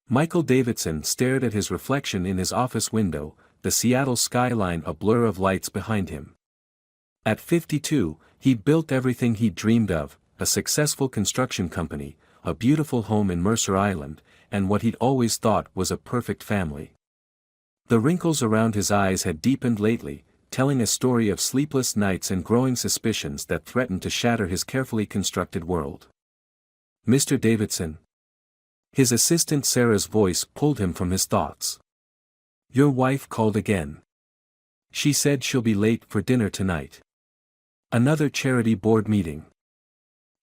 Michael Davidson stared at his reflection in his office window, the Seattle skyline a blur of lights behind him. At 52, he'd built everything he'd dreamed of, a successful construction company, a beautiful home in Mercer Island, and what he'd always thought was a perfect family. The wrinkles around his eyes had deepened lately, telling a story of sleepless nights and growing suspicions that threatened to shatter his carefully constructed world. "Mr. Davidson." His assistant Sarah's voice pulled him from his thoughts. "Your wife called again. She said she'll be late for dinner tonight." Another charity board meeting.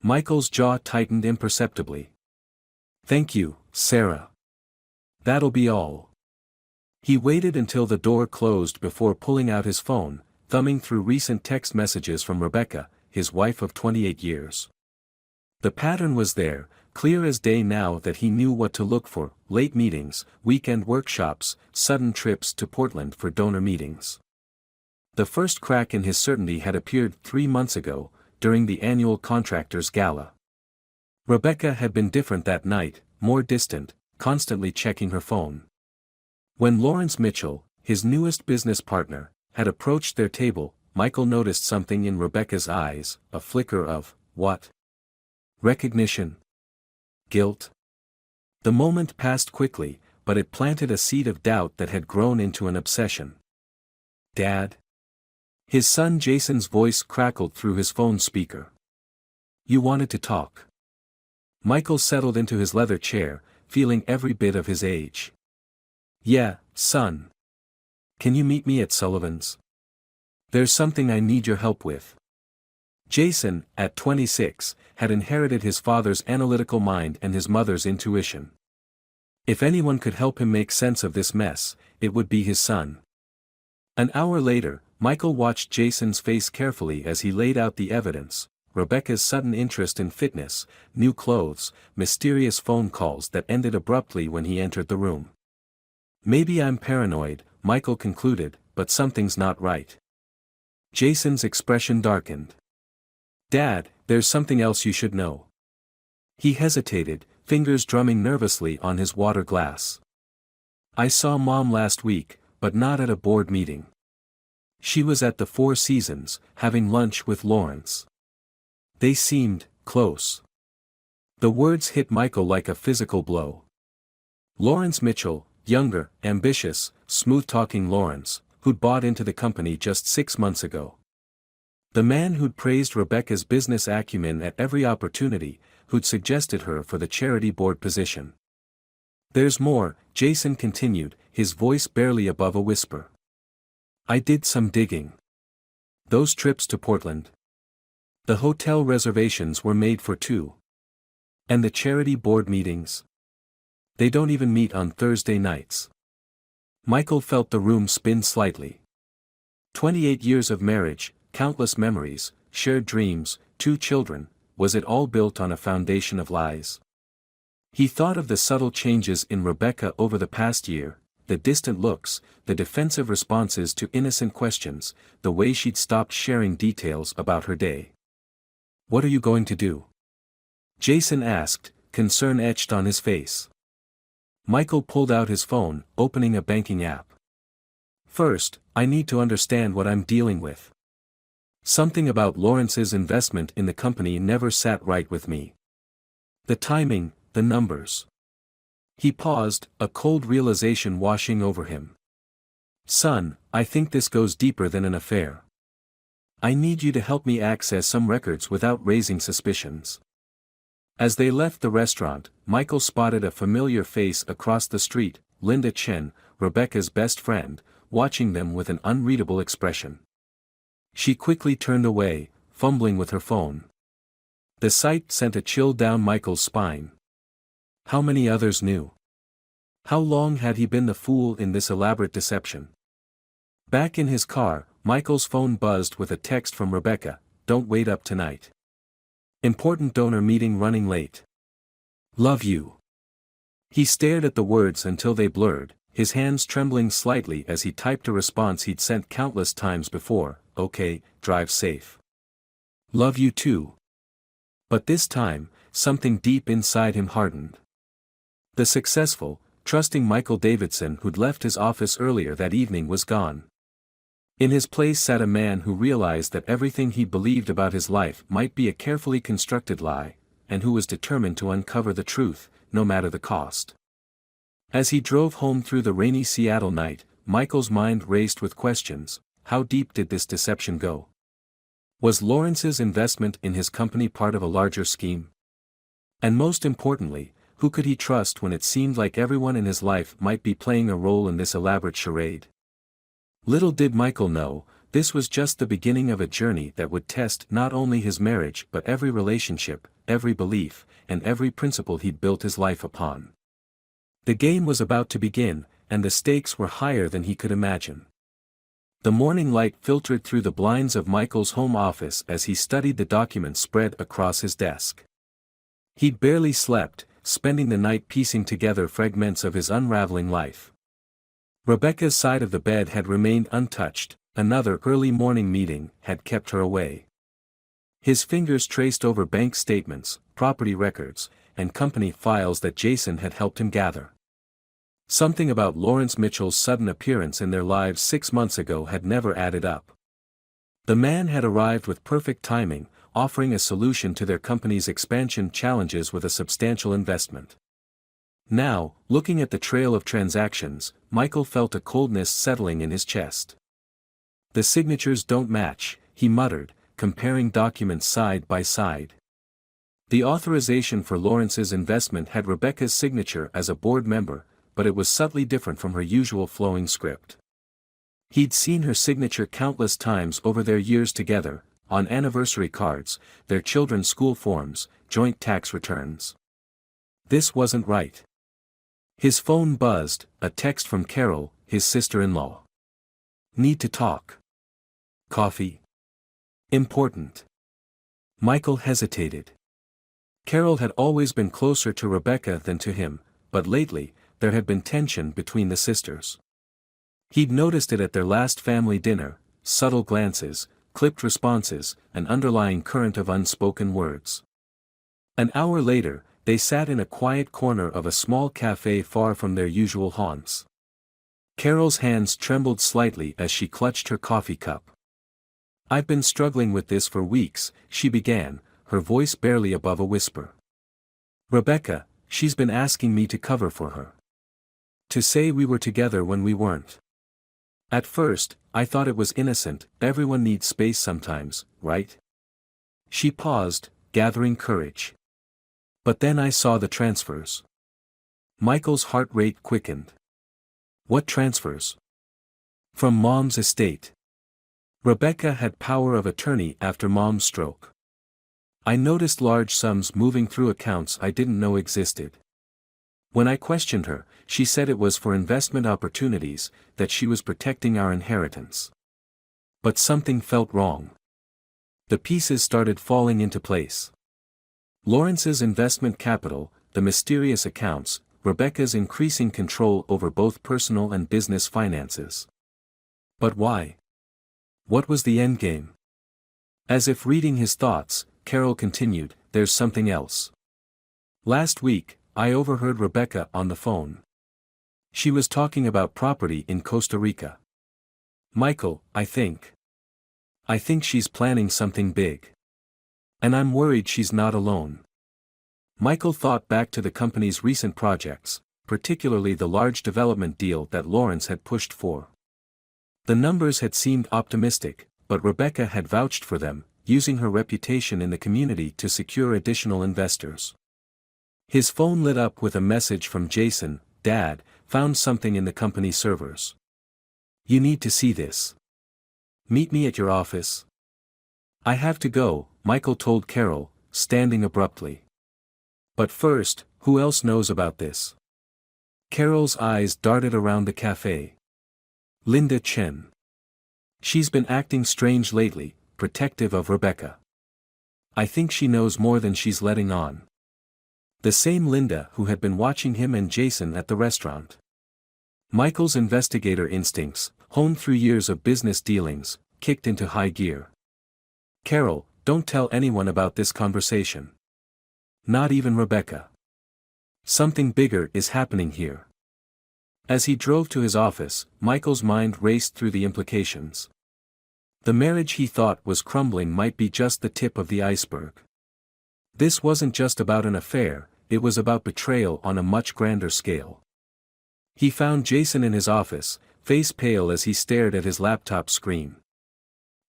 Michael's jaw tightened imperceptibly. "Thank you, Sarah. That'll be all." He waited until the door closed before pulling out his phone, thumbing through recent text messages from Rebecca, his wife of 28 years. The pattern was there, clear as day now that he knew what to look for: late meetings, weekend workshops, sudden trips to Portland for donor meetings. The first crack in his certainty had appeared 3 months ago, during the annual contractors' gala. Rebecca had been different that night, more distant, constantly checking her phone. When Lawrence Mitchell, his newest business partner, had approached their table, Michael noticed something in Rebecca's eyes, a flicker of, what? Recognition? Guilt? The moment passed quickly, but it planted a seed of doubt that had grown into an obsession. "Dad?" His son Jason's voice crackled through his phone speaker. "You wanted to talk." Michael settled into his leather chair, feeling every bit of his age. "Yeah, son. Can you meet me at Sullivan's? There's something I need your help with." Jason, at 26, had inherited his father's analytical mind and his mother's intuition. If anyone could help him make sense of this mess, it would be his son. An hour later, Michael watched Jason's face carefully as he laid out the evidence: Rebecca's sudden interest in fitness, new clothes, mysterious phone calls that ended abruptly when he entered the room. "Maybe I'm paranoid," Michael concluded, "but something's not right." Jason's expression darkened. "Dad, there's something else you should know." He hesitated, fingers drumming nervously on his water glass. "I saw Mom last week, but not at a board meeting. She was at the Four Seasons, having lunch with Lawrence. They seemed close." The words hit Michael like a physical blow. Lawrence Mitchell, younger, ambitious, smooth-talking Lawrence, who'd bought into the company just 6 months ago. The man who'd praised Rebecca's business acumen at every opportunity, who'd suggested her for the charity board position. "There's more," Jason continued, his voice barely above a whisper. "I did some digging. Those trips to Portland. The hotel reservations were made for 2. And the charity board meetings? They don't even meet on Thursday nights." Michael felt the room spin slightly. 28 years of marriage, countless memories, shared dreams, 2 children, was it all built on a foundation of lies? He thought of the subtle changes in Rebecca over the past year, the distant looks, the defensive responses to innocent questions, the way she'd stopped sharing details about her day. "What are you going to do?" Jason asked, concern etched on his face. Michael pulled out his phone, opening a banking app. "First, I need to understand what I'm dealing with. Something about Lawrence's investment in the company never sat right with me. The timing, the numbers." He paused, a cold realization washing over him. "Son, I think this goes deeper than an affair. I need you to help me access some records without raising suspicions." As they left the restaurant, Michael spotted a familiar face across the street, Linda Chen, Rebecca's best friend, watching them with an unreadable expression. She quickly turned away, fumbling with her phone. The sight sent a chill down Michael's spine. How many others knew? How long had he been the fool in this elaborate deception? Back in his car, Michael's phone buzzed with a text from Rebecca: "Don't wait up tonight. Important donor meeting running late. Love you." He stared at the words until they blurred, his hands trembling slightly as he typed a response he'd sent countless times before: "Okay, drive safe. Love you too." But this time, something deep inside him hardened. The successful, trusting Michael Davidson, who'd left his office earlier that evening, was gone. In his place sat a man who realized that everything he believed about his life might be a carefully constructed lie, and who was determined to uncover the truth, no matter the cost. As he drove home through the rainy Seattle night, Michael's mind raced with questions. How deep did this deception go? Was Lawrence's investment in his company part of a larger scheme? And most importantly, who could he trust when it seemed like everyone in his life might be playing a role in this elaborate charade? Little did Michael know, this was just the beginning of a journey that would test not only his marriage but every relationship, every belief, and every principle he'd built his life upon. The game was about to begin, and the stakes were higher than he could imagine. The morning light filtered through the blinds of Michael's home office as he studied the documents spread across his desk. He'd barely slept, spending the night piecing together fragments of his unraveling life. Rebecca's side of the bed had remained untouched, another early morning meeting had kept her away. His fingers traced over bank statements, property records, and company files that Jason had helped him gather. Something about Lawrence Mitchell's sudden appearance in their lives 6 months ago had never added up. The man had arrived with perfect timing, offering a solution to their company's expansion challenges with a substantial investment. Now, looking at the trail of transactions, Michael felt a coldness settling in his chest. The signatures don't match, he muttered, comparing documents side by side. The authorization for Lawrence's investment had Rebecca's signature as a board member, but it was subtly different from her usual flowing script. He'd seen her signature countless times over their years together, on anniversary cards, their children's school forms, joint tax returns. This wasn't right. His phone buzzed, a text from Carol, his sister-in-law. Need to talk. Coffee? Important. Michael hesitated. Carol had always been closer to Rebecca than to him, but lately, there had been tension between the sisters. He'd noticed it at their last family dinner, subtle glances, clipped responses, an underlying current of unspoken words. An hour later, they sat in a quiet corner of a small cafe far from their usual haunts. Carol's hands trembled slightly as she clutched her coffee cup. I've been struggling with this for weeks, she began, her voice barely above a whisper. Rebecca, she's been asking me to cover for her. To say we were together when we weren't. At first, I thought it was innocent, everyone needs space sometimes, right? She paused, gathering courage. But then I saw the transfers. Michael's heart rate quickened. What transfers? From Mom's estate. Rebecca had power of attorney after Mom's stroke. I noticed large sums moving through accounts I didn't know existed. When I questioned her, she said it was for investment opportunities, that she was protecting our inheritance. But something felt wrong. The pieces started falling into place. Lawrence's investment capital, the mysterious accounts, Rebecca's increasing control over both personal and business finances. But why? What was the endgame? As if reading his thoughts, Carol continued, there's something else. Last week, I overheard Rebecca on the phone. She was talking about property in Costa Rica. Michael, I think she's planning something big. And I'm worried she's not alone. Michael thought back to the company's recent projects, particularly the large development deal that Lawrence had pushed for. The numbers had seemed optimistic, but Rebecca had vouched for them, using her reputation in the community to secure additional investors. His phone lit up with a message from Jason, Dad, found something in the company servers. You need to see this. Meet me at your office. I have to go, Michael told Carol, standing abruptly. But first, who else knows about this? Carol's eyes darted around the cafe. Linda Chen. She's been acting strange lately, protective of Rebecca. I think she knows more than she's letting on. The same Linda who had been watching him and Jason at the restaurant. Michael's investigator instincts, honed through years of business dealings, kicked into high gear. Carol, don't tell anyone about this conversation. Not even Rebecca. Something bigger is happening here. As he drove to his office, Michael's mind raced through the implications. The marriage he thought was crumbling might be just the tip of the iceberg. This wasn't just about an affair, it was about betrayal on a much grander scale. He found Jason in his office, face pale as he stared at his laptop screen.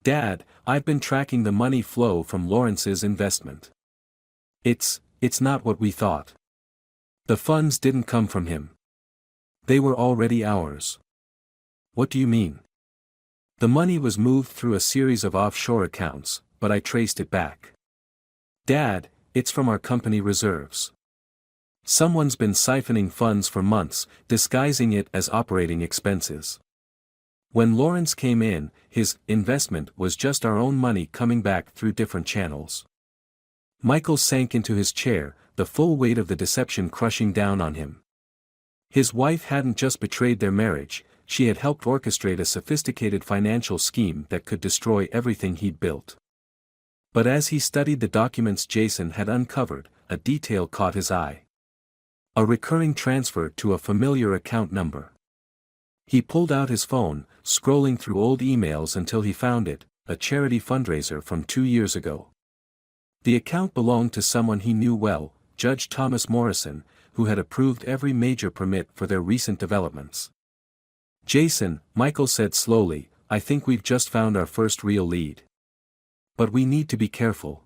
"Dad, I've been tracking the money flow from Lawrence's investment. It's not what we thought. The funds didn't come from him. They were already ours." "What do you mean?" "The money was moved through a series of offshore accounts, but I traced it back. Dad, it's from our company reserves. Someone's been siphoning funds for months, disguising it as operating expenses. When Lawrence came in, his investment was just our own money coming back through different channels." Michael sank into his chair, the full weight of the deception crushing down on him. His wife hadn't just betrayed their marriage, she had helped orchestrate a sophisticated financial scheme that could destroy everything he'd built. But as he studied the documents Jason had uncovered, a detail caught his eye. A recurring transfer to a familiar account number. He pulled out his phone, scrolling through old emails until he found it, a charity fundraiser from 2 years ago. The account belonged to someone he knew well, Judge Thomas Morrison, who had approved every major permit for their recent developments. "Jason," Michael said slowly, "I think we've just found our first real lead. But we need to be careful.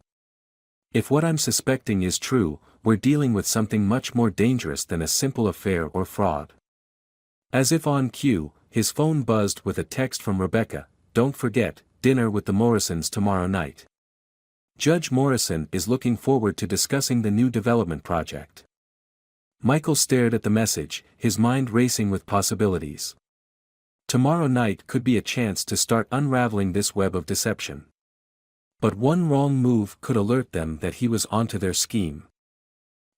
If what I'm suspecting is true, we're dealing with something much more dangerous than a simple affair or fraud." As if on cue, his phone buzzed with a text from Rebecca, "Don't forget, dinner with the Morrisons tomorrow night. Judge Morrison is looking forward to discussing the new development project." Michael stared at the message, his mind racing with possibilities. Tomorrow night could be a chance to start unraveling this web of deception. But one wrong move could alert them that he was onto their scheme.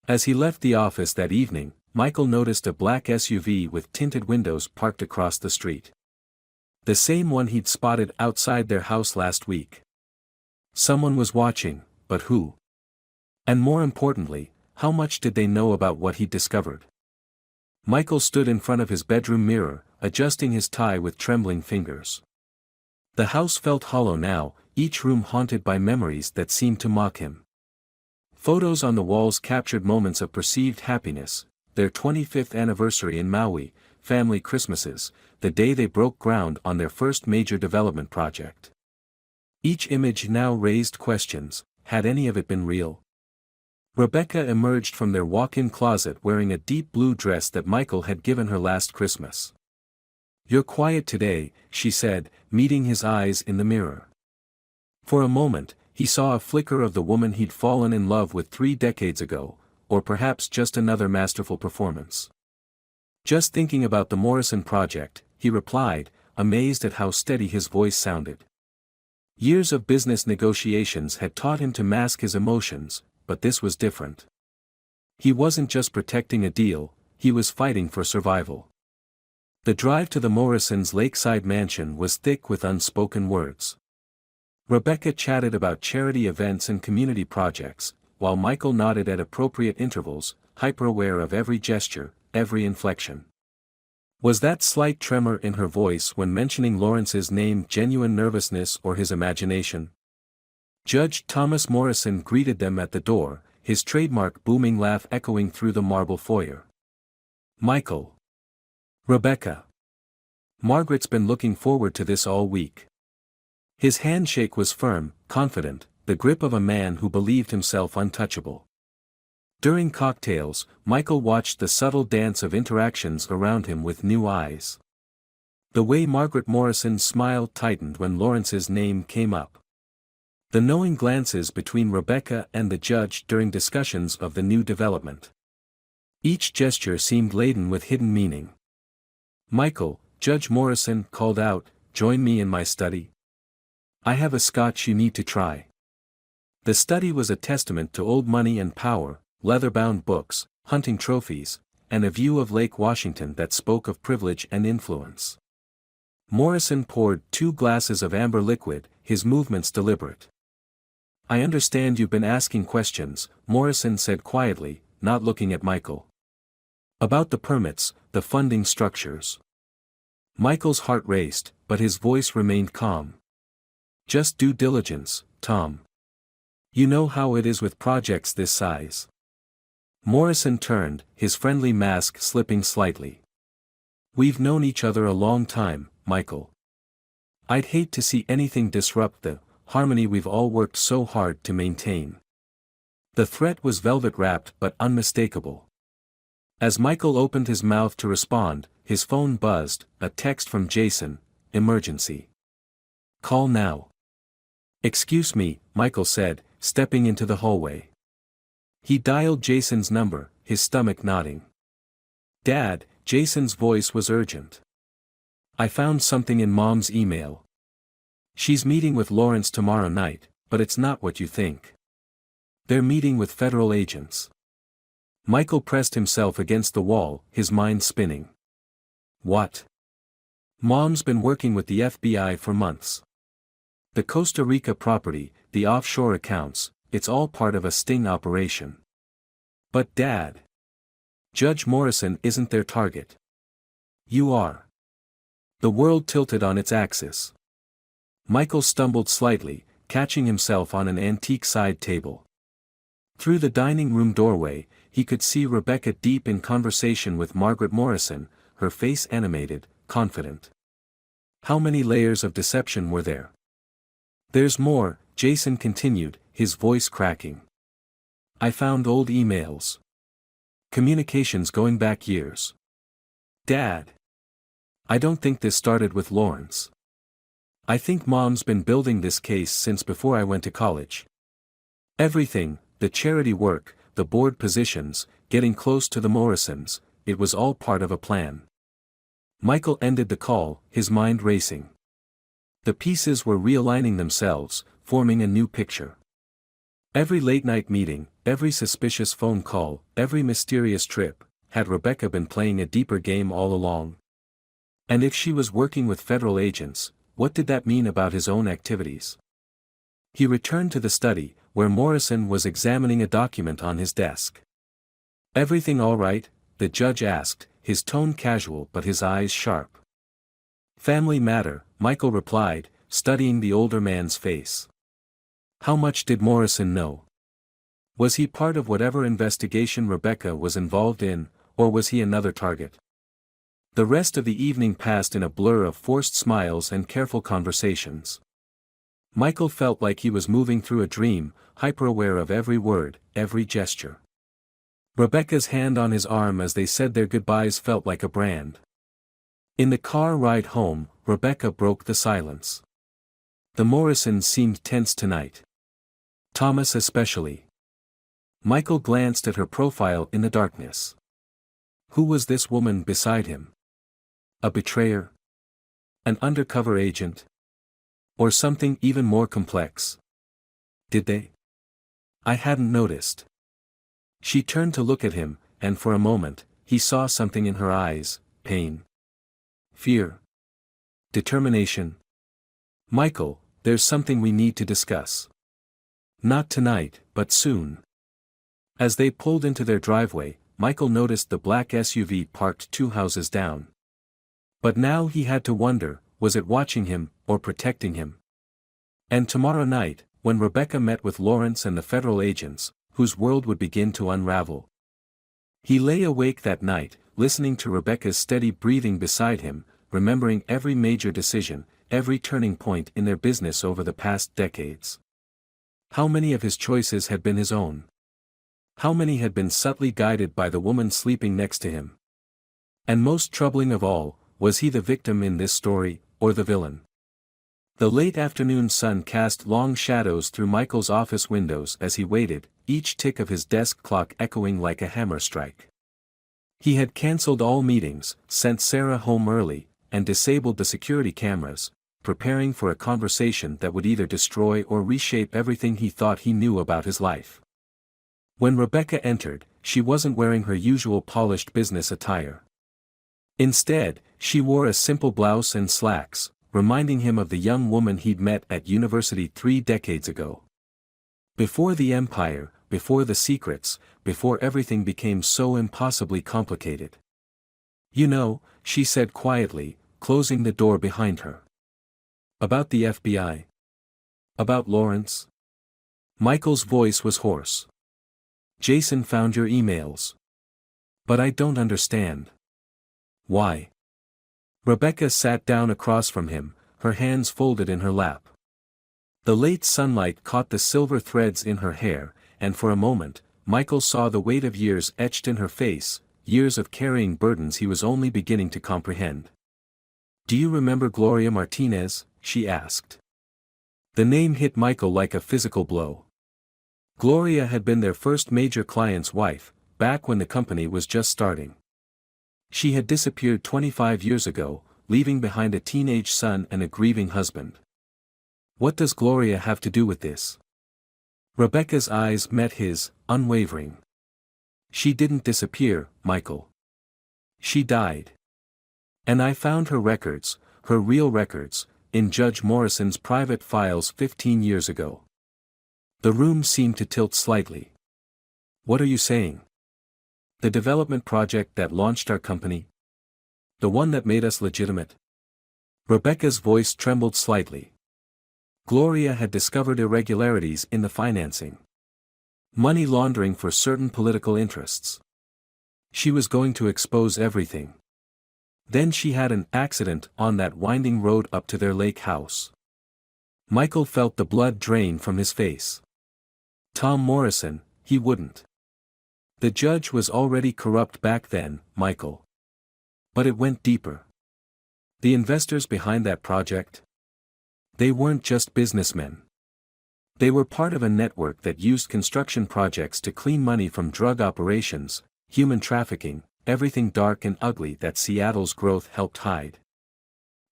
As he left the office that evening, Michael noticed a black SUV with tinted windows parked across the street. The same one he'd spotted outside their house last week. Someone was watching, but who? And more importantly, how much did they know about what he'd discovered? Michael stood in front of his bedroom mirror, adjusting his tie with trembling fingers. The house felt hollow now, each room haunted by memories that seemed to mock him. Photos on the walls captured moments of perceived happiness, their 25th anniversary in Maui, family Christmases, the day they broke ground on their first major development project. Each image now raised questions: had any of it been real? Rebecca emerged from their walk-in closet wearing a deep blue dress that Michael had given her last Christmas. "You're quiet today," she said, meeting his eyes in the mirror. For a moment, he saw a flicker of the woman he'd fallen in love with 3 decades ago, or perhaps just another masterful performance. "Just thinking about the Morrison project," he replied, amazed at how steady his voice sounded. Years of business negotiations had taught him to mask his emotions, but this was different. He wasn't just protecting a deal, he was fighting for survival. The drive to the Morrisons' lakeside mansion was thick with unspoken words. Rebecca chatted about charity events and community projects, while Michael nodded at appropriate intervals, hyper-aware of every gesture, every inflection. Was that slight tremor in her voice when mentioning Lawrence's name genuine nervousness or his imagination? Judge Thomas Morrison greeted them at the door, his trademark booming laugh echoing through the marble foyer. "Michael. Rebecca. Margaret's been looking forward to this all week." His handshake was firm, confident, the grip of a man who believed himself untouchable. During cocktails, Michael watched the subtle dance of interactions around him with new eyes. The way Margaret Morrison's smile tightened when Lawrence's name came up. The knowing glances between Rebecca and the judge during discussions of the new development. Each gesture seemed laden with hidden meaning. "Michael," Judge Morrison called out, "join me in my study. I have a scotch you need to try." The study was a testament to old money and power, leather-bound books, hunting trophies, and a view of Lake Washington that spoke of privilege and influence. Morrison poured 2 glasses of amber liquid, his movements deliberate. "I understand you've been asking questions," Morrison said quietly, not looking at Michael. About the permits, the funding structures. Michael's heart raced, but his voice remained calm. Just due diligence, Tom. You know how it is with projects this size. Morrison turned, his friendly mask slipping slightly. We've known each other a long time, Michael. I'd hate to see anything disrupt the harmony we've all worked so hard to maintain. The threat was velvet-wrapped but unmistakable. As Michael opened his mouth to respond, his phone buzzed, a text from Jason, emergency. Call now. Excuse me, Michael said, stepping into the hallway. He dialed Jason's number, his stomach nodding. Dad, Jason's voice was urgent. I found something in Mom's email. She's meeting with Lawrence tomorrow night, but it's not what you think. They're meeting with federal agents. Michael pressed himself against the wall, his mind spinning. What? Mom's been working with the FBI for months. The Costa Rica property, the offshore accounts, it's all part of a sting operation. But Dad. Judge Morrison isn't their target. You are. The world tilted on its axis. Michael stumbled slightly, catching himself on an antique side table. Through the dining room doorway, he could see Rebecca deep in conversation with Margaret Morrison, her face animated, confident. How many layers of deception were there? There's more, Jason continued, his voice cracking. I found old emails. Communications going back years. Dad. I don't think this started with Lawrence. I think Mom's been building this case since before I went to college. Everything, the charity work, the board positions, getting close to the Morrisons, it was all part of a plan. Michael ended the call, his mind racing. The pieces were realigning themselves, forming a new picture. Every late-night meeting, every suspicious phone call, every mysterious trip, had Rebecca been playing a deeper game all along? And if she was working with federal agents, what did that mean about his own activities? He returned to the study, where Morrison was examining a document on his desk. Everything all right? The judge asked, his tone casual but his eyes sharp. Family matter, Michael replied, studying the older man's face. How much did Morrison know? Was he part of whatever investigation Rebecca was involved in, or was he another target? The rest of the evening passed in a blur of forced smiles and careful conversations. Michael felt like he was moving through a dream, hyper-aware of every word, every gesture. Rebecca's hand on his arm as they said their goodbyes felt like a brand. In the car ride home, Rebecca broke the silence. The Morrisons seemed tense tonight. Thomas especially. Michael glanced at her profile in the darkness. Who was this woman beside him? A betrayer? An undercover agent? Or something even more complex? Did they? I hadn't noticed. She turned to look at him, and for a moment, he saw something in her eyes, pain. Fear. Determination. Michael, there's something we need to discuss. Not tonight, but soon. As they pulled into their driveway, Michael noticed the black SUV parked 2 houses down. But now he had to wonder, was it watching him, or protecting him? And tomorrow night, when Rebecca met with Lawrence and the federal agents, whose world would begin to unravel. He lay awake that night, listening to Rebecca's steady breathing beside him, remembering every major decision, every turning point in their business over the past decades. How many of his choices had been his own? How many had been subtly guided by the woman sleeping next to him? And most troubling of all, was he the victim in this story, or the villain? The late afternoon sun cast long shadows through Michael's office windows as he waited, each tick of his desk clock echoing like a hammer strike. He had cancelled all meetings, sent Sarah home early, and disabled the security cameras, preparing for a conversation that would either destroy or reshape everything he thought he knew about his life. When Rebecca entered, she wasn't wearing her usual polished business attire. Instead, she wore a simple blouse and slacks, reminding him of the young woman he'd met at university 3 decades ago. Before the empire, before the secrets, before everything became so impossibly complicated. You know, she said quietly, closing the door behind her. About the FBI? About Lawrence? Michael's voice was hoarse. Jason found your emails. But I don't understand. Why? Rebecca sat down across from him, her hands folded in her lap. The late sunlight caught the silver threads in her hair, and for a moment, Michael saw the weight of years etched in her face, years of carrying burdens he was only beginning to comprehend. Do you remember Gloria Martinez? She asked. The name hit Michael like a physical blow. Gloria had been their first major client's wife, back when the company was just starting. She had disappeared 25 years ago, leaving behind a teenage son and a grieving husband. What does Gloria have to do with this? Rebecca's eyes met his, unwavering. She didn't disappear, Michael. She died. And I found her records, her real records, in Judge Morrison's private files 15 years ago. The room seemed to tilt slightly. What are you saying? The development project that launched our company? The one that made us legitimate? Rebecca's voice trembled slightly. Gloria had discovered irregularities in the financing. Money laundering for certain political interests. She was going to expose everything. Then she had an accident on that winding road up to their lake house. Michael felt the blood drain from his face. Tom Morrison, he wouldn't. The judge was already corrupt back then, Michael. But it went deeper. The investors behind that project? They weren't just businessmen. They were part of a network that used construction projects to clean money from drug operations, human trafficking, everything dark and ugly that Seattle's growth helped hide.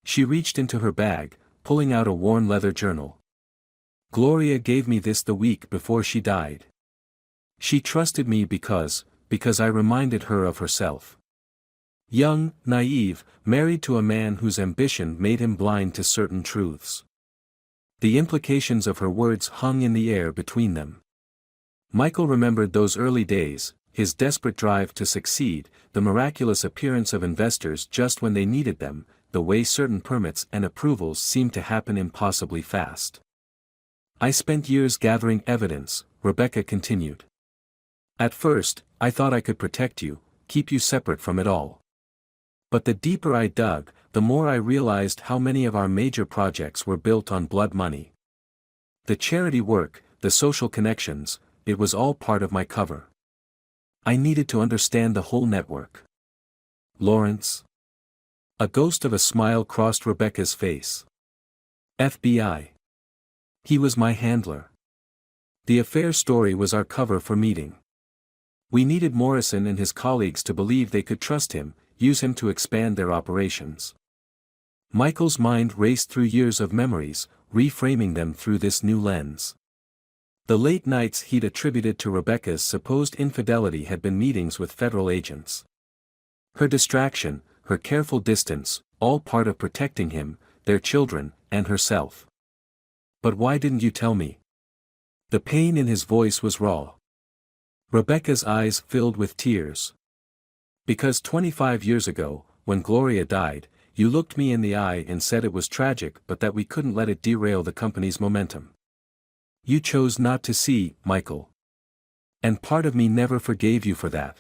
She reached into her bag, pulling out a worn leather journal. Gloria gave me this the week before she died. She trusted me because I reminded her of herself. Young, naive, married to a man whose ambition made him blind to certain truths. The implications of her words hung in the air between them. Michael remembered those early days, his desperate drive to succeed, the miraculous appearance of investors just when they needed them, the way certain permits and approvals seemed to happen impossibly fast. I spent years gathering evidence, Rebecca continued. At first, I thought I could protect you, keep you separate from it all. But the deeper I dug, the more I realized how many of our major projects were built on blood money. The charity work, the social connections, it was all part of my cover. I needed to understand the whole network. Lawrence? A ghost of a smile crossed Rebecca's face. FBI. He was my handler. The affair story was our cover for meeting. We needed Morrison and his colleagues to believe they could trust him, use him to expand their operations. Michael's mind raced through years of memories, reframing them through this new lens. The late nights he'd attributed to Rebecca's supposed infidelity had been meetings with federal agents. Her distraction, her careful distance, all part of protecting him, their children, and herself. But why didn't you tell me? The pain in his voice was raw. Rebecca's eyes filled with tears. Because 25 years ago, when Gloria died, you looked me in the eye and said it was tragic but that we couldn't let it derail the company's momentum. You chose not to see, Michael. And part of me never forgave you for that.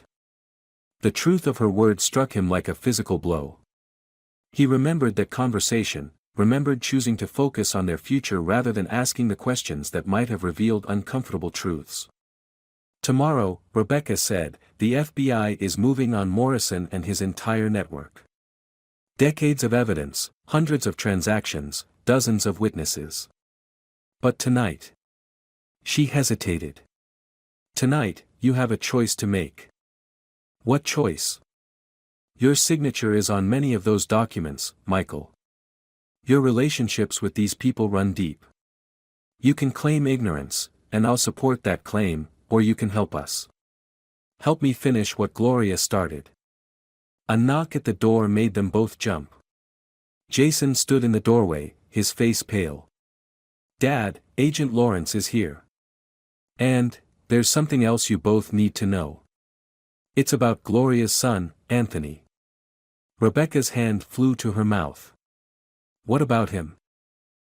The truth of her words struck him like a physical blow. He remembered that conversation, remembered choosing to focus on their future rather than asking the questions that might have revealed uncomfortable truths. Tomorrow, Rebecca said, the FBI is moving on Morrison and his entire network. Decades of evidence, hundreds of transactions, dozens of witnesses. But tonight. She hesitated. Tonight, you have a choice to make. What choice? Your signature is on many of those documents, Michael. Your relationships with these people run deep. You can claim ignorance, and I'll support that claim, or you can help us. Help me finish what Gloria started. A knock at the door made them both jump. Jason stood in the doorway, his face pale. Dad, Agent Lawrence is here. And, there's something else you both need to know. It's about Gloria's son, Anthony. Rebecca's hand flew to her mouth. What about him?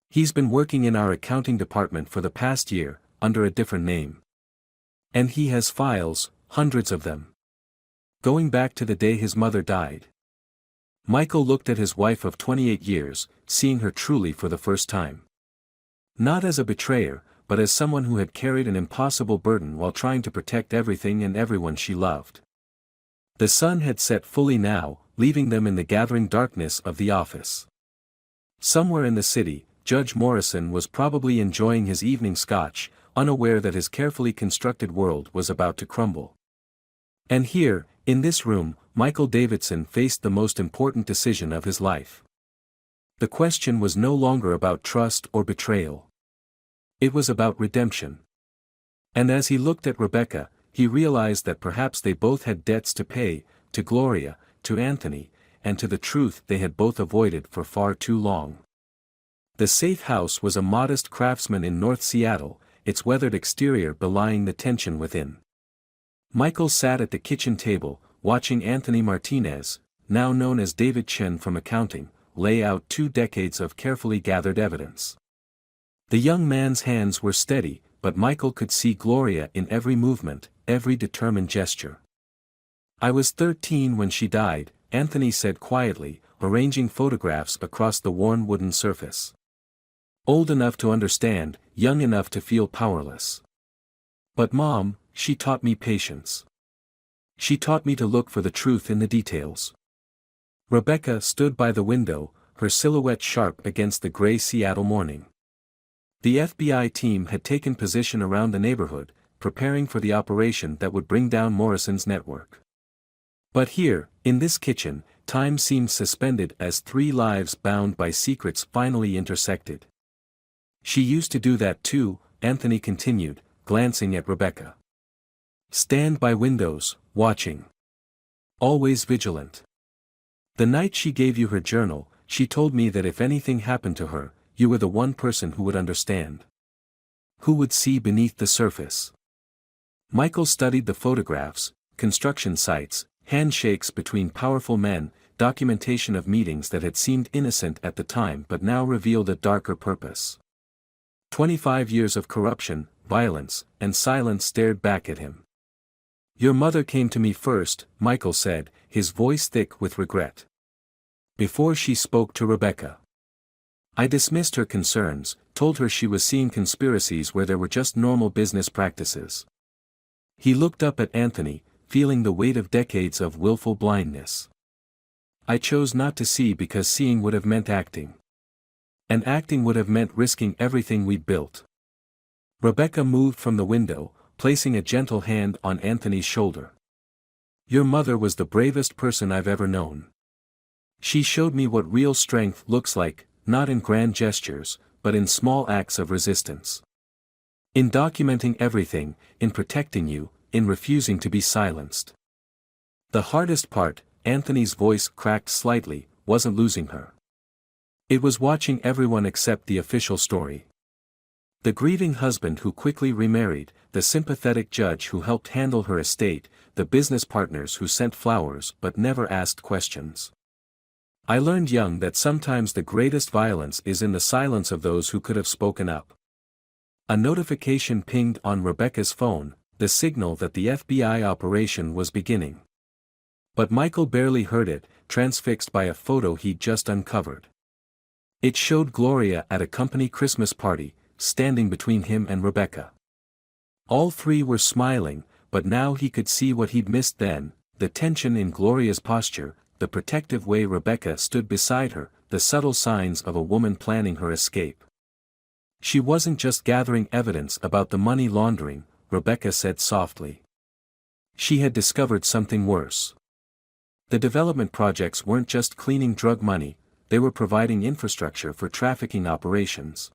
He's been working in our accounting department for the past year, under a different name. And he has files, hundreds of them. Going back to the day his mother died. Michael looked at his wife of 28 years, seeing her truly for the first time. Not as a betrayer, but as someone who had carried an impossible burden while trying to protect everything and everyone she loved. The sun had set fully now, leaving them in the gathering darkness of the office. Somewhere in the city, Judge Morrison was probably enjoying his evening scotch, unaware that his carefully constructed world was about to crumble. And here, in this room, Michael Davidson faced the most important decision of his life. The question was no longer about trust or betrayal. It was about redemption. And as he looked at Rebecca, he realized that perhaps they both had debts to pay, to Gloria, to Anthony, and to the truth they had both avoided for far too long. The safe house was a modest craftsman in North Seattle, its weathered exterior belying the tension within. Michael sat at the kitchen table, watching Anthony Martinez, now known as David Chen from accounting, lay out 2 decades of carefully gathered evidence. The young man's hands were steady, but Michael could see Gloria in every movement, every determined gesture. I was 13 when she died, Anthony said quietly, arranging photographs across the worn wooden surface. Old enough to understand, young enough to feel powerless. But Mom, she taught me patience. She taught me to look for the truth in the details. Rebecca stood by the window, her silhouette sharp against the gray Seattle morning. The FBI team had taken position around the neighborhood, preparing for the operation that would bring down Morrison's network. But here, in this kitchen, time seemed suspended as 3 lives bound by secrets finally intersected. She used to do that too, Anthony continued, glancing at Rebecca. Stand by windows, watching. Always vigilant. The night she gave you her journal, she told me that if anything happened to her, you were the one person who would understand. Who would see beneath the surface. Michael studied the photographs, construction sites, handshakes between powerful men, documentation of meetings that had seemed innocent at the time but now revealed a darker purpose. 25 years of corruption, violence, and silence stared back at him. Your mother came to me first, Michael said, his voice thick with regret. Before she spoke to Rebecca. I dismissed her concerns, told her she was seeing conspiracies where there were just normal business practices. He looked up at Anthony, feeling the weight of decades of willful blindness. I chose not to see because seeing would have meant acting. And acting would have meant risking everything we'd built. Rebecca moved from the window, placing a gentle hand on Anthony's shoulder. Your mother was the bravest person I've ever known. She showed me what real strength looks like, not in grand gestures, but in small acts of resistance. In documenting everything, in protecting you, in refusing to be silenced. The hardest part, Anthony's voice cracked slightly, wasn't losing her. It was watching everyone accept the official story. The grieving husband who quickly remarried, the sympathetic judge who helped handle her estate, the business partners who sent flowers but never asked questions. I learned young that sometimes the greatest violence is in the silence of those who could have spoken up. A notification pinged on Rebecca's phone, the signal that the FBI operation was beginning. But Michael barely heard it, transfixed by a photo he'd just uncovered. It showed Gloria at a company Christmas party, standing between him and Rebecca. All 3 were smiling, but now he could see what he'd missed then, the tension in Gloria's posture, the protective way Rebecca stood beside her, the subtle signs of a woman planning her escape. She wasn't just gathering evidence about the money laundering, Rebecca said softly. She had discovered something worse. The development projects weren't just cleaning drug money, they were providing infrastructure for trafficking operations.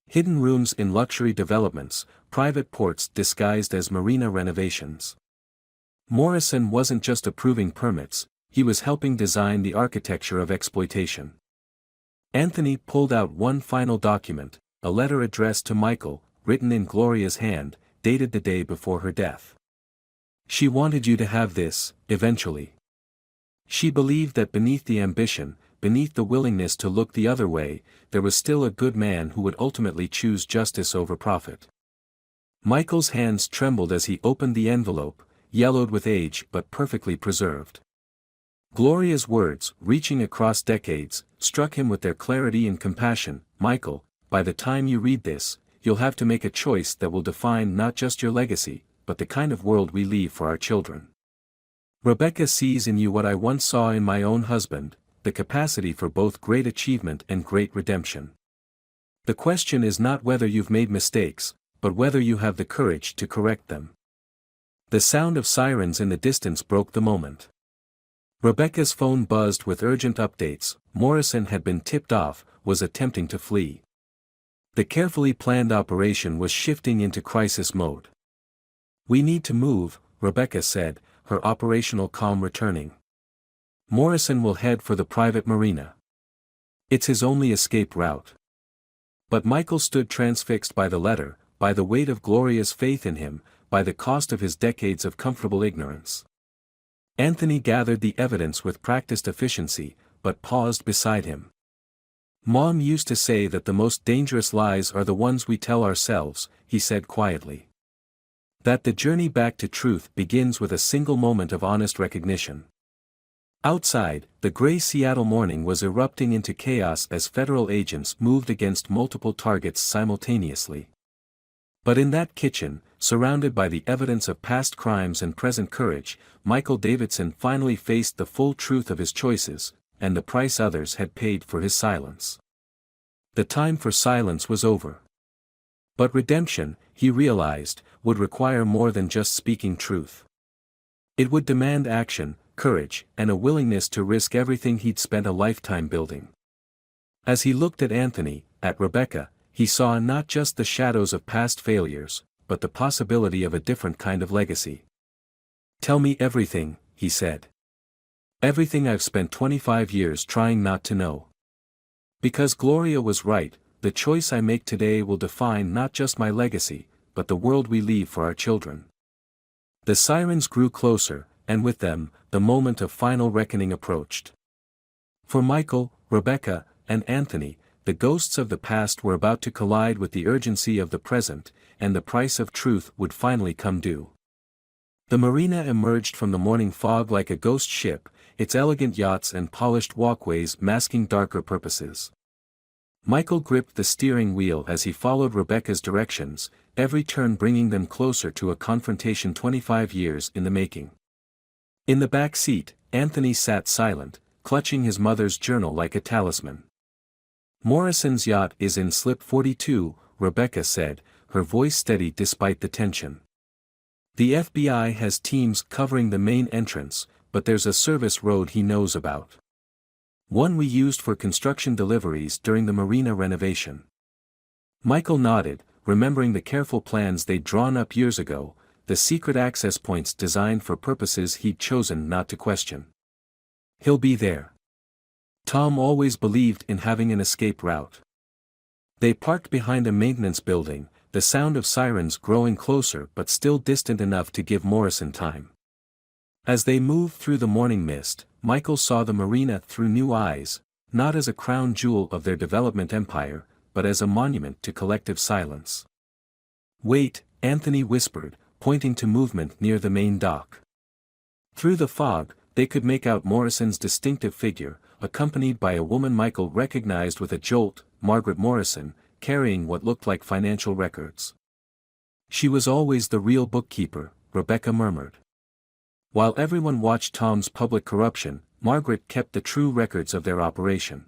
Hidden rooms in luxury developments, private ports disguised as marina renovations. Morrison wasn't just approving permits, he was helping design the architecture of exploitation. Anthony pulled out one final document, a letter addressed to Michael, written in Gloria's hand, dated the day before her death. She wanted you to have this, eventually. She believed that beneath the ambition, beneath the willingness to look the other way, there was still a good man who would ultimately choose justice over profit. Michael's hands trembled as he opened the envelope, yellowed with age but perfectly preserved. Gloria's words, reaching across decades, struck him with their clarity and compassion. Michael, by the time you read this, you'll have to make a choice that will define not just your legacy, but the kind of world we leave for our children. Rebecca sees in you what I once saw in my own husband, the capacity for both great achievement and great redemption. The question is not whether you've made mistakes, but whether you have the courage to correct them. The sound of sirens in the distance broke the moment. Rebecca's phone buzzed with urgent updates. Morrison had been tipped off, was attempting to flee. The carefully planned operation was shifting into crisis mode. We need to move, Rebecca said, her operational calm returning. Morrison will head for the private marina. It's his only escape route. But Michael stood transfixed by the letter, by the weight of Gloria's faith in him, by the cost of his decades of comfortable ignorance. Anthony gathered the evidence with practiced efficiency, but paused beside him. Mom used to say that the most dangerous lies are the ones we tell ourselves, he said quietly. That the journey back to truth begins with a single moment of honest recognition. Outside, the gray Seattle morning was erupting into chaos as federal agents moved against multiple targets simultaneously. But in that kitchen, surrounded by the evidence of past crimes and present courage, Michael Davidson finally faced the full truth of his choices, and the price others had paid for his silence. The time for silence was over. But redemption, he realized, would require more than just speaking truth. It would demand action, courage, and a willingness to risk everything he'd spent a lifetime building. As he looked at Anthony, at Rebecca, he saw not just the shadows of past failures, but the possibility of a different kind of legacy. Tell me everything, he said. Everything I've spent 25 years trying not to know. Because Gloria was right, the choice I make today will define not just my legacy, but the world we leave for our children. The sirens grew closer, and with them, the moment of final reckoning approached. For Michael, Rebecca, and Anthony, the ghosts of the past were about to collide with the urgency of the present, and the price of truth would finally come due. The marina emerged from the morning fog like a ghost ship, its elegant yachts and polished walkways masking darker purposes. Michael gripped the steering wheel as he followed Rebecca's directions, every turn bringing them closer to a confrontation 25 years in the making. In the back seat, Anthony sat silent, clutching his mother's journal like a talisman. Morrison's yacht is in slip 42, Rebecca said, her voice steady despite the tension. The FBI has teams covering the main entrance, but there's a service road he knows about. One we used for construction deliveries during the marina renovation. Michael nodded, remembering the careful plans they'd drawn up years ago, the secret access points designed for purposes he'd chosen not to question. He'll be there. Tom always believed in having an escape route. They parked behind a maintenance building, the sound of sirens growing closer but still distant enough to give Morrison time. As they moved through the morning mist, Michael saw the marina through new eyes, not as a crown jewel of their development empire, but as a monument to collective silence. Wait, Anthony whispered, pointing to movement near the main dock. Through the fog, they could make out Morrison's distinctive figure, accompanied by a woman Michael recognized with a jolt, Margaret Morrison, carrying what looked like financial records. She was always the real bookkeeper, Rebecca murmured. While everyone watched Tom's public corruption, Margaret kept the true records of their operation.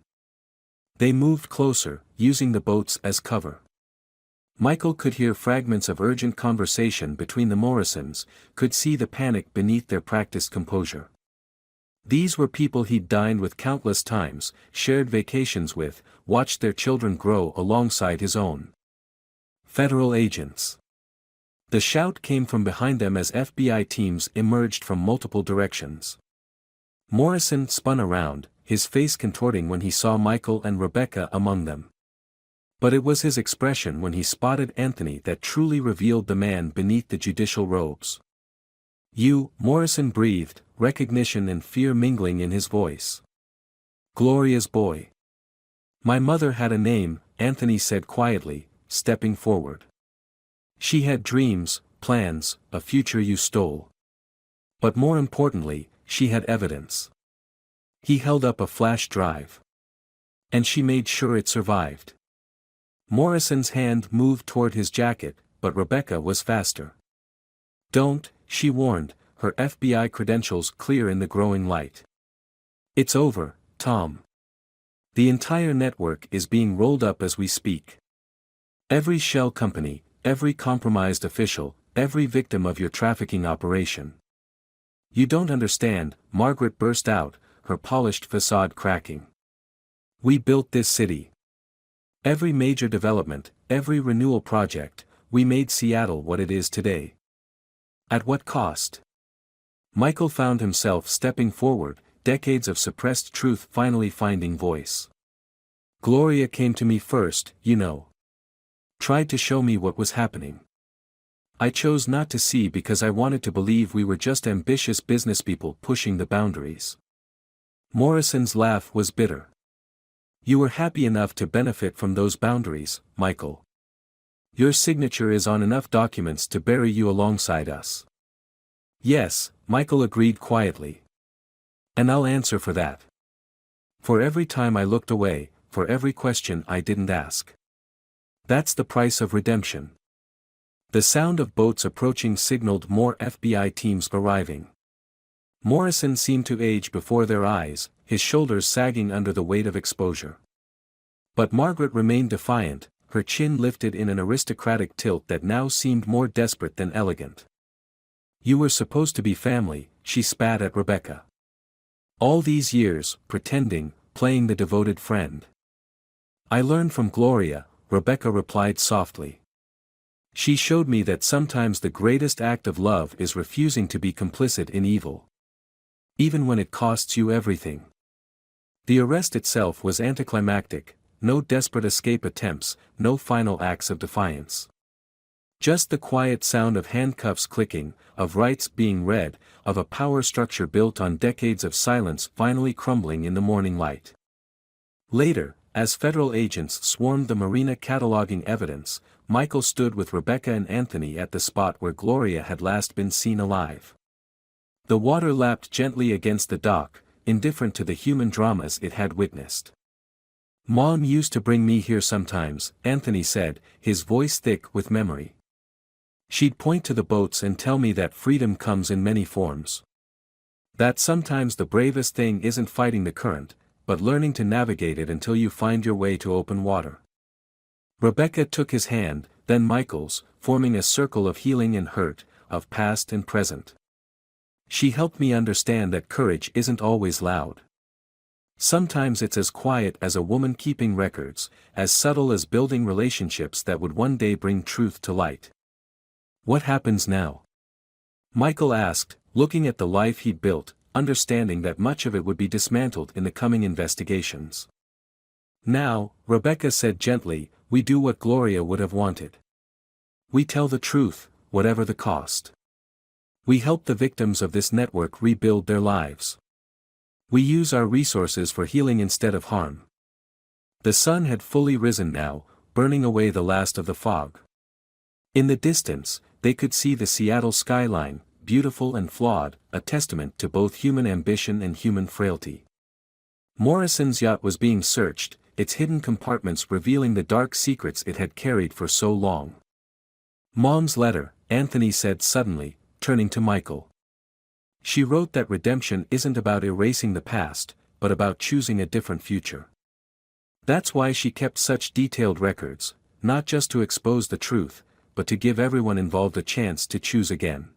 They moved closer, using the boats as cover. Michael could hear fragments of urgent conversation between the Morrisons, could see the panic beneath their practiced composure. These were people he'd dined with countless times, shared vacations with, watched their children grow alongside his own. Federal agents. The shout came from behind them as FBI teams emerged from multiple directions. Morrison spun around, his face contorting when he saw Michael and Rebecca among them. But it was his expression when he spotted Anthony that truly revealed the man beneath the judicial robes. "You," Morrison breathed, recognition and fear mingling in his voice. "Gloria's boy." "My mother had a name," Anthony said quietly, stepping forward. "She had dreams, plans, a future you stole. But more importantly, she had evidence." He held up a flash drive. "And she made sure it survived." Morrison's hand moved toward his jacket, but Rebecca was faster. "Don't," she warned, her FBI credentials clear in the growing light. "It's over, Tom. The entire network is being rolled up as we speak. Every shell company, every compromised official, every victim of your trafficking operation." "You don't understand," Margaret burst out, her polished facade cracking. "We built this city. Every major development, every renewal project, we made Seattle what it is today." "At what cost?" Michael found himself stepping forward, decades of suppressed truth finally finding voice. "Gloria came to me first, you know. Tried to show me what was happening. I chose not to see because I wanted to believe we were just ambitious businesspeople pushing the boundaries." Morrison's laugh was bitter. "You were happy enough to benefit from those boundaries, Michael. Your signature is on enough documents to bury you alongside us." "Yes," Michael agreed quietly. "And I'll answer for that. For every time I looked away, for every question I didn't ask. That's the price of redemption." The sound of boats approaching signaled more FBI teams arriving. Morrison seemed to age before their eyes, his shoulders sagging under the weight of exposure. But Margaret remained defiant, her chin lifted in an aristocratic tilt that now seemed more desperate than elegant. "You were supposed to be family," she spat at Rebecca. "All these years, pretending, playing the devoted friend." "I learned from Gloria," Rebecca replied softly. "She showed me that sometimes the greatest act of love is refusing to be complicit in evil. Even when it costs you everything." The arrest itself was anticlimactic, no desperate escape attempts, no final acts of defiance. Just the quiet sound of handcuffs clicking, of rights being read, of a power structure built on decades of silence finally crumbling in the morning light. Later, as federal agents swarmed the marina cataloging evidence, Michael stood with Rebecca and Anthony at the spot where Gloria had last been seen alive. The water lapped gently against the dock, indifferent to the human dramas it had witnessed. "Mom used to bring me here sometimes," Anthony said, his voice thick with memory. "She'd point to the boats and tell me that freedom comes in many forms. That sometimes the bravest thing isn't fighting the current, but learning to navigate it until you find your way to open water." Rebecca took his hand, then Michael's, forming a circle of healing and hurt, of past and present. "She helped me understand that courage isn't always loud. Sometimes it's as quiet as a woman keeping records, as subtle as building relationships that would one day bring truth to light." "What happens now?" Michael asked, looking at the life he'd built, understanding that much of it would be dismantled in the coming investigations. "Now," Rebecca said gently, "we do what Gloria would have wanted. We tell the truth, whatever the cost. We help the victims of this network rebuild their lives. We use our resources for healing instead of harm." The sun had fully risen now, burning away the last of the fog. In the distance, they could see the Seattle skyline, beautiful and flawed, a testament to both human ambition and human frailty. Morrison's yacht was being searched, its hidden compartments revealing the dark secrets it had carried for so long. "Mom's letter," Anthony said suddenly, turning to Michael. "She wrote that redemption isn't about erasing the past, but about choosing a different future. That's why she kept such detailed records, not just to expose the truth, but to give everyone involved a chance to choose again."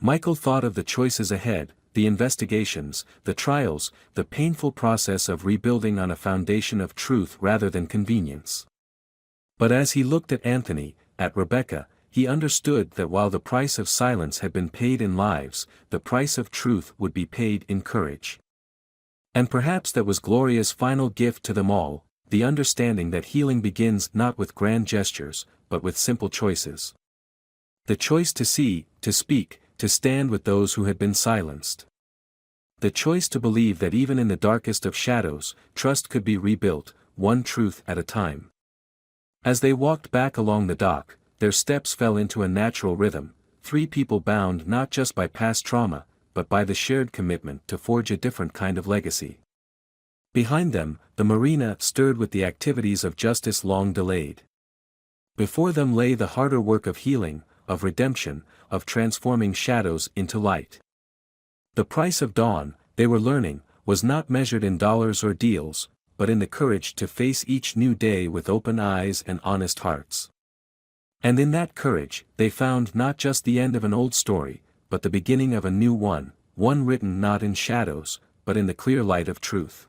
Michael thought of the choices ahead, the investigations, the trials, the painful process of rebuilding on a foundation of truth rather than convenience. But as he looked at Anthony, at Rebecca, he understood that while the price of silence had been paid in lives, the price of truth would be paid in courage. And perhaps that was Gloria's final gift to them all, the understanding that healing begins not with grand gestures, but with simple choices. The choice to see, to speak, to stand with those who had been silenced. The choice to believe that even in the darkest of shadows, trust could be rebuilt, one truth at a time. As they walked back along the dock, their steps fell into a natural rhythm, three people bound not just by past trauma, but by the shared commitment to forge a different kind of legacy. Behind them, the marina stirred with the activities of justice long delayed. Before them lay the harder work of healing, of redemption, of transforming shadows into light. The price of dawn, they were learning, was not measured in dollars or deals, but in the courage to face each new day with open eyes and honest hearts. And in that courage, they found not just the end of an old story, but the beginning of a new one, one written not in shadows, but in the clear light of truth.